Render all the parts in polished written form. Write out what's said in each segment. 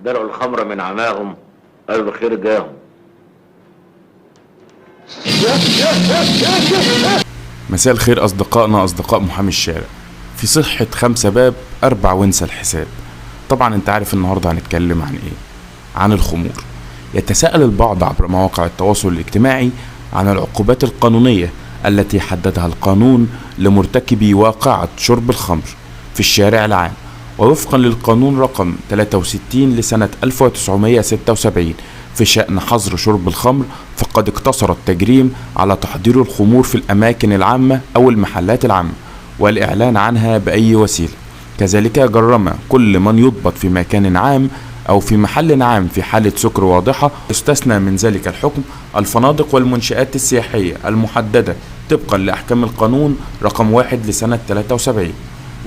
درعوا الخمر من عماهم قالوا الخير جاهم. مساء الخير أصدقائنا أصدقاء محامي الشارع. في صحة 5 باب أربع وانسى الحساب. طبعا انت عارف النهاردة هنتكلم عن ايه؟ عن الخمور. يتساءل البعض عبر مواقع التواصل الاجتماعي عن العقوبات القانونية التي حددها القانون لمرتكبي واقعة شرب الخمر في الشارع العام. ووفقا للقانون رقم 63 لسنة 1976 في شأن حظر شرب الخمر، فقد اقتصر التجريم على تحضير الخمور في الأماكن العامة أو المحلات العامة والإعلان عنها بأي وسيلة. كذلك جرم كل من يضبط في مكان عام أو في محل عام في حالة سكر واضحة. يستثنى من ذلك الحكم الفنادق والمنشآت السياحية المحددة طبقا لأحكام القانون رقم 1 لسنة 73،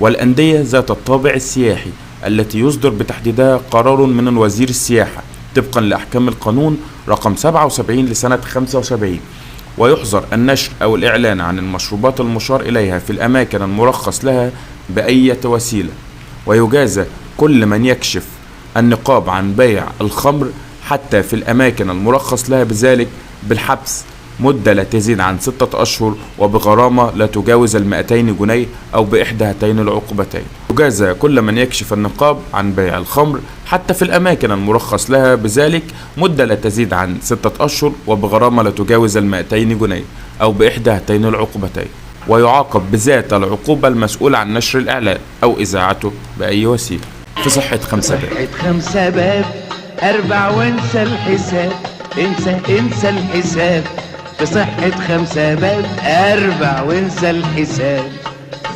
والأندية ذات الطابع السياحي التي يصدر بتحديدها قرار من وزير السياحة طبقا لأحكام القانون رقم 77 لسنة 75. ويحظر النشر أو الإعلان عن المشروبات المشار إليها في الأماكن المرخص لها بأي وسيلة. ويجازى كل من يكشف النقاب عن بيع الخمر حتى في الأماكن المرخص لها بذلك بالحبس مدة لا تزيد عن 6 أشهر وبغرامة لا تجاوز 200 جنيه أو بإحدى هاتين العقوبتين. يجازى كل من يكشف النقاب عن بيع الخمر حتى في الأماكن المرخص لها بذلك مدة لا تزيد عن 6 أشهر وبغرامة لا تجاوز 200 جنيه أو بإحدى هاتين العقوبتين. ويعاقب بذات العقوبة المسؤول عن نشر الإعلان أو إذاعته بأي وسيلة. في صحة 5 باب. صحة 5 باب أربع وانسى الحساب. انسى الحساب. في صحة 5 باب أربع وانسى الحساب.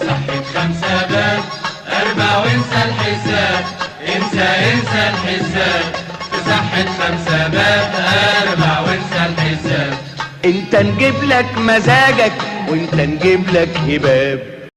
صحة 5 باب أربع وانسى الحساب. انسى الحساب. في صحة 5 باب أربع وانسى الحساب. انت نجيب لك مزاجك وانت نجيب لك هباب.